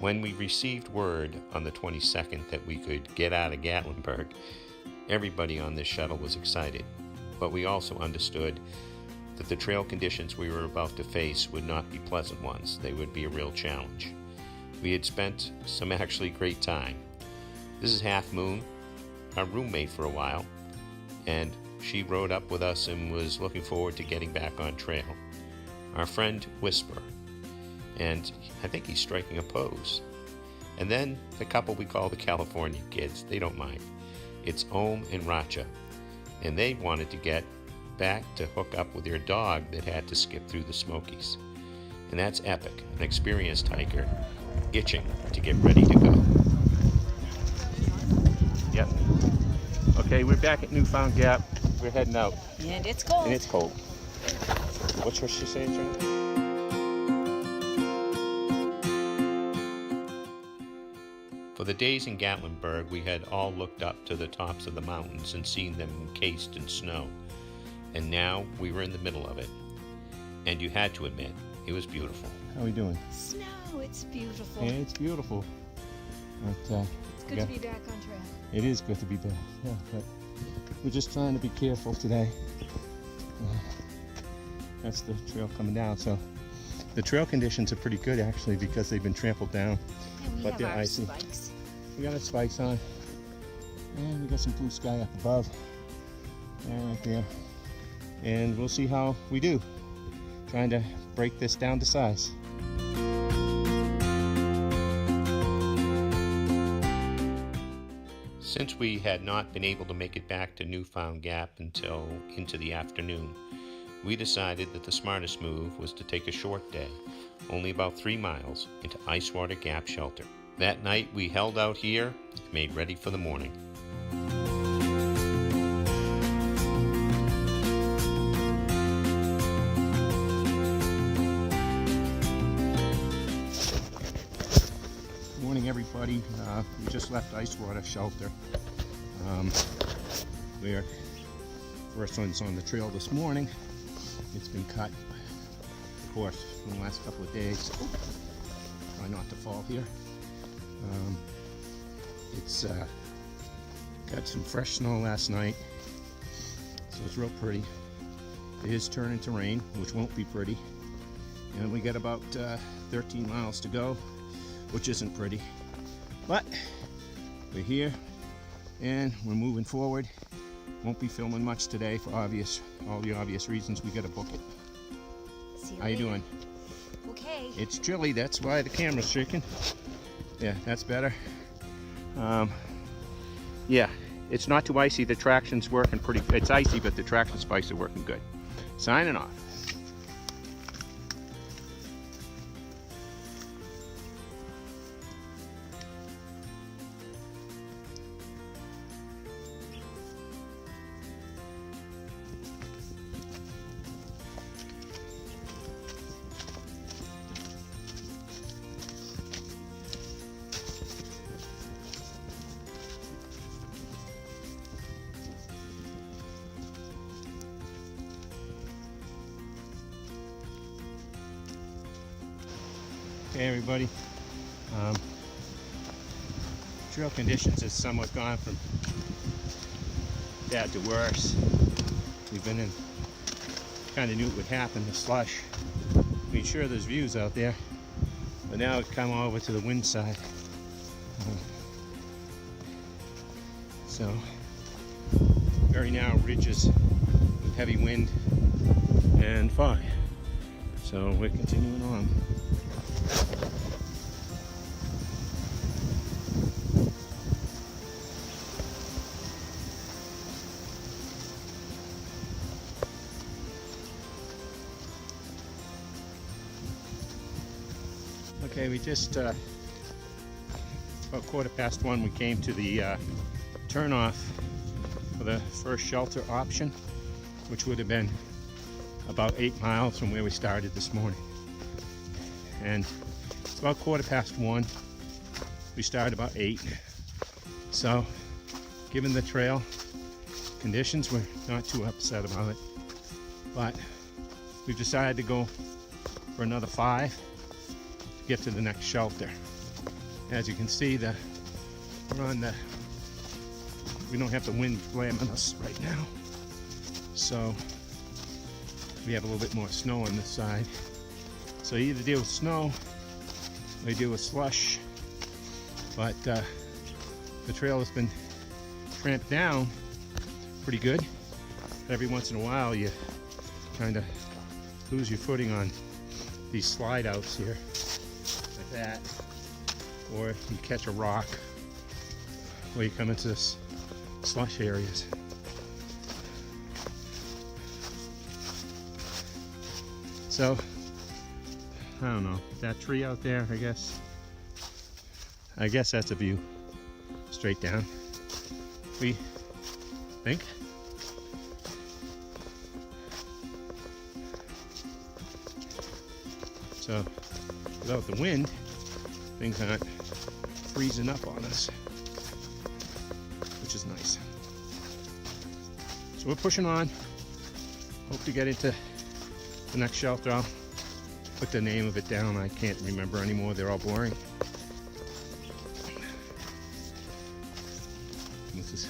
When we received word on the 22nd that we could get out of Gatlinburg, everybody on this shuttle was excited, but we also understood that the trail conditions we were about to face would not be pleasant ones. They would be a real challenge. We had spent some actually great time. This is Half Moon, our roommate for a while, and she rode up with us and was looking forward to getting back on trail. Our friend Whisper, and I think he's striking a pose. And then the couple we call the California kids, they don't mind. It's Ohm and Racha, and they wanted to get back to hook up with their dog that had to skip through the Smokies. And that's epic, an experienced hiker itching to get ready to go. Yep. Okay, we're back at Newfound Gap. We're heading out. And it's cold. And it's cold. What's what she saying, John? For the days in Gatlinburg, we had all looked up to the tops of the mountains and seen them encased in snow. And now we were in the middle of it. And you had to admit, it was beautiful. How are we doing? Snow, it's beautiful. Yeah, it's beautiful. But, it's good to be back on trail. It is good to be back, yeah. But we're just trying to be careful today. That's the trail coming down. So the trail conditions are pretty good actually because they've been trampled down. And but they're icy. Spikes. We got our spikes on. And we got some blue sky up above. And right there. And we'll see how we do. Trying to break this down to size. Since we had not been able to make it back to Newfound Gap until into the afternoon, we decided that the smartest move was to take a short day, only about 3 miles, into Icewater Gap Shelter. That night we held out here and made ready for the morning. Morning everybody. We just left Icewater Shelter. We're first ones on the trail this morning. It's been cut, of course, in the last couple of days. Try not to fall here. It's got some fresh snow last night, so it's real pretty. It is turning to rain, which won't be pretty. And we got about 13 miles to go, which isn't pretty. But we're here and we're moving forward. Won't be filming much today for all the obvious reasons. We gotta book it. See you How you later. doing? Okay. It's chilly, that's why the camera's shaking. Yeah, that's better. Yeah, it's not too icy. The traction's working pretty good. It's icy, but the traction spikes are working good. Signing off. Hey everybody, trail conditions has somewhat gone from bad to worse. We've been in, kind of knew it would happen, the slush. I mean, sure there's views out there, but now it's come over to the wind side. So, very narrow ridges with heavy wind and fog. So we're continuing on. Okay, we just, about 1:15, we came to the turnoff for the first shelter option, which would have been about 8 miles from where we started this morning. And it's about 1:15. We started about 8. So, given the trail conditions, we're not too upset about it. But we've decided to go for another 5 to get to the next shelter. As you can see, we don't have the wind slamming us right now. So we have a little bit more snow on this side. So you either deal with snow or you deal with slush. But the trail has been tramped down pretty good. Every once in a while you kind of lose your footing on these slide outs here, like that. Or you catch a rock, or you come into this slush areas. So, I don't know, that tree out there, I guess that's a view straight down, we think. So, without the wind, things aren't freezing up on us, which is nice. So we're pushing on. Hope to get into the next shelter. I'll put the name of it down. I can't remember anymore. They're all boring. This is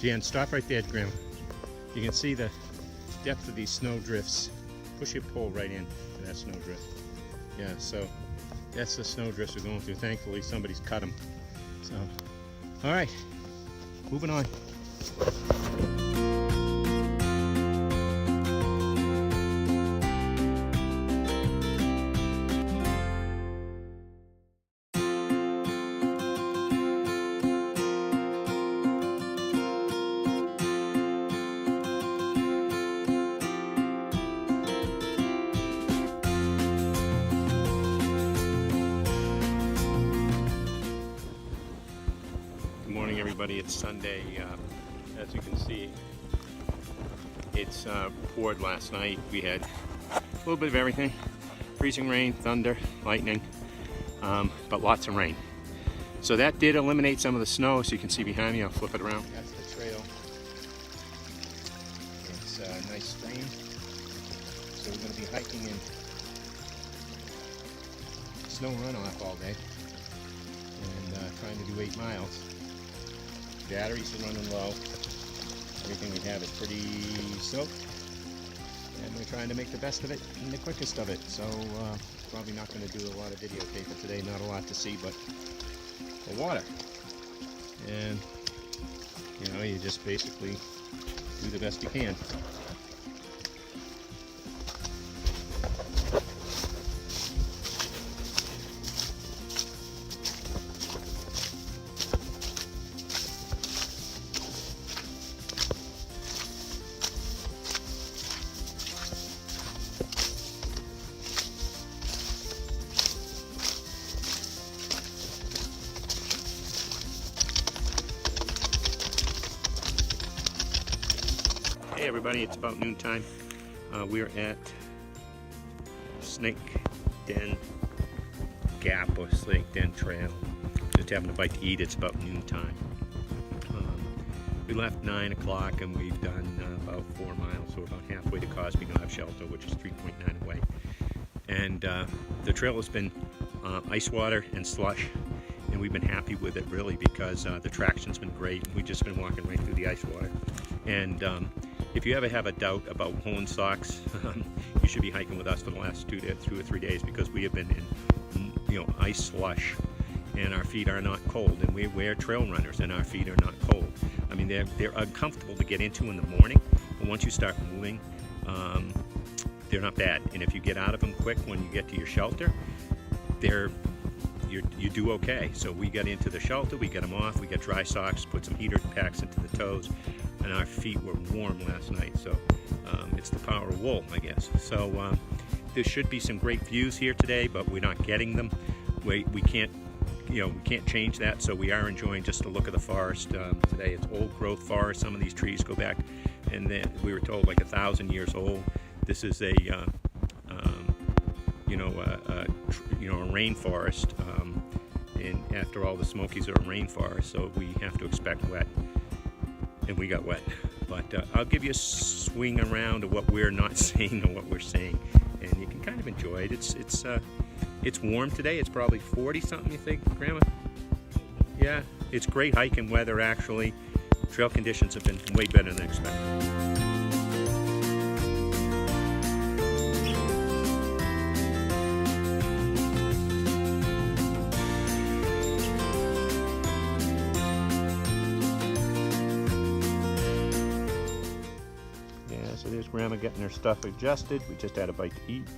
Jan. Stop right there, Grandma. You can see the depth of these snow drifts. Push your pole right in to that snow drift. Yeah, so that's the snow drifts we're going through. Thankfully, somebody's cut them. So, all right, moving on. Everybody, it's Sunday. As you can see, it's poured last night. We had a little bit of everything: freezing rain, thunder, lightning, but lots of rain. So that did eliminate some of the snow. So you can see behind me, I'll flip it around. That's the trail. It's a nice stream. So we're going to be hiking in snow runoff all day and trying to do 8 miles. Batteries are running low. Everything we have is pretty soaked, and we're trying to make the best of it and the quickest of it. So probably not going to do a lot of videotaping today. Not a lot to see, but the water. And you know, you just basically do the best you can. Hey everybody, it's about noontime. We're at Snake Den Gap or Snake Den Trail. Just having a bite to eat. It's about noontime. We left 9 o'clock and we've done about 4 miles, so about halfway to Cosby Shelter, which is 3.9 away. And the trail has been ice water and slush, and we've been happy with it really because the traction's been great. We've just been walking right through the ice water. And if you ever have a doubt about pulling socks, you should be hiking with us for the last 2 or 3 days, because we have been in, ice slush, and our feet are not cold. And we're trail runners, and our feet are not cold. I mean, they're uncomfortable to get into in the morning, but once you start moving, they're not bad. And if you get out of them quick when you get to your shelter, you do okay. So we got into the shelter, we got them off, we got dry socks, put some heater packs into the toes, and our feet were warm last night. So it's the power of wool, I guess. So there should be some great views here today, but we're not getting them. We can't, we can't change that. So we are enjoying just a look at the forest today. It's old growth forest. Some of these trees go back, and then we were told like 1,000 years old. This is a rainforest, and after all, the Smokies are a rainforest, so we have to expect wet, and we got wet. But I'll give you a swing around of what we're not seeing and what we're seeing, and you can kind of enjoy it. It's warm today. It's probably 40 something, you think, Grandma? Yeah, it's great hiking weather actually. Trail conditions have been way better than expected. Yeah, so there's Grandma getting her stuff adjusted. We just had a bite to eat.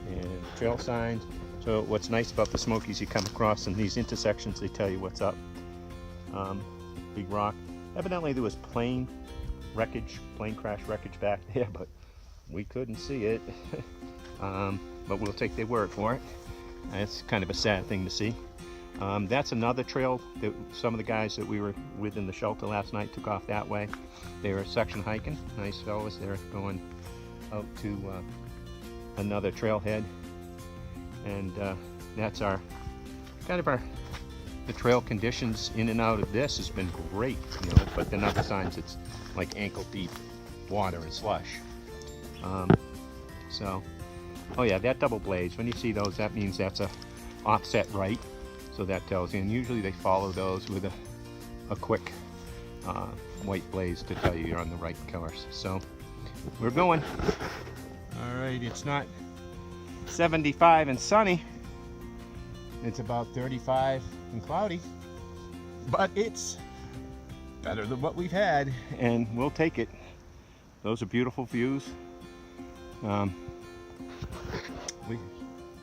And trail signs. So what's nice about the Smokies, you come across in these intersections, they tell you what's up. Big rock. Evidently there was plane crash wreckage back there, but we couldn't see it. But we'll take their word for it. It's kind of a sad thing to see. That's another trail that some of the guys that we were with in the shelter last night took off that way. They were section hiking. Nice fellas. They're going out to another trailhead, and that's the trail conditions in and out of this has been great, you know, but then other signs it's like ankle deep water and slush. So, oh yeah, that double blaze, when you see those, that means that's a offset right, so that tells you, and usually they follow those with a quick white blaze to tell you you're on the right course. So we're going. All right, it's not 75 and sunny. It's about 35 and cloudy, but it's better than what we've had, and we'll take it. Those are beautiful views. We're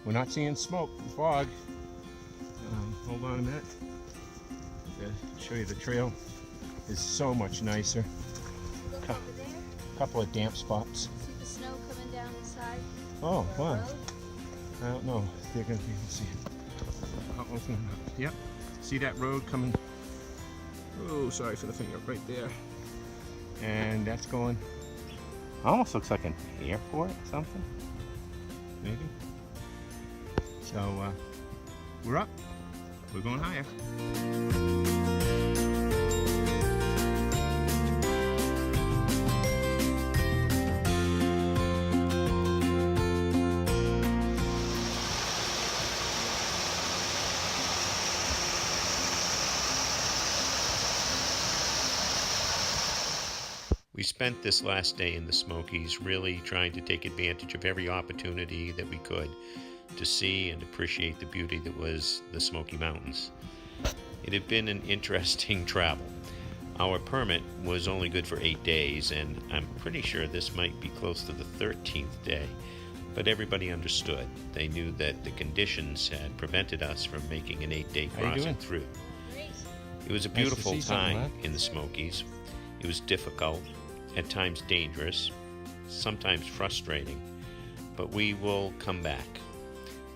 not seeing smoke, fog. Hold on a minute. To show you the trail is so much nicer. Look over there. Couple of damp spots. See the snow coming down the side? Oh, of the wow. road? I don't know if they're going to be able to see it. I'll open it up. Yep. See that road coming? Oh, sorry for the finger. Right there. And that's going. Almost looks like an airport or something. Maybe. So, we're up. We're going higher. We spent this last day in the Smokies really trying to take advantage of every opportunity that we could to see and appreciate the beauty that was the Smoky Mountains. It had been an interesting travel. Our permit was only good for 8 days, and I'm pretty sure this might be close to the 13th day, but everybody understood. They knew that the conditions had prevented us from making an 8-day crossing through. It was a beautiful time in the Smokies. It was difficult, at times dangerous, sometimes frustrating, but we will come back.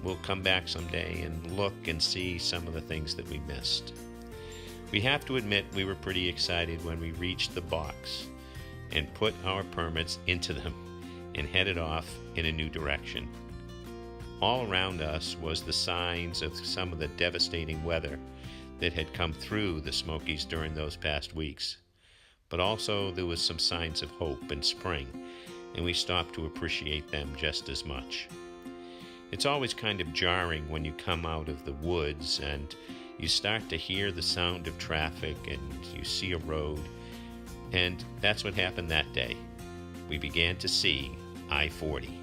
We'll come back someday and look and see some of the things that we missed. We have to admit we were pretty excited when we reached the box and put our permits into them and headed off in a new direction. All around us was the signs of some of the devastating weather that had come through the Smokies during those past weeks. But also there was some signs of hope and spring, and we stopped to appreciate them just as much. It's always kind of jarring when you come out of the woods and you start to hear the sound of traffic and you see a road, and that's what happened that day. We began to see I-40.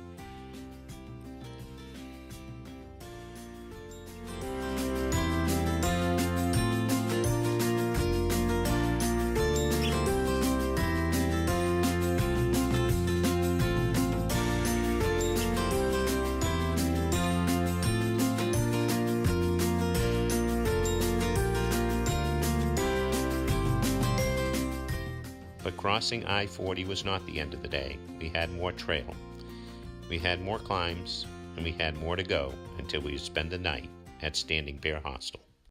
But crossing I-40 was not the end of the day. We had more trail. We had more climbs, and we had more to go until we would spend the night at Standing Bear Hostel.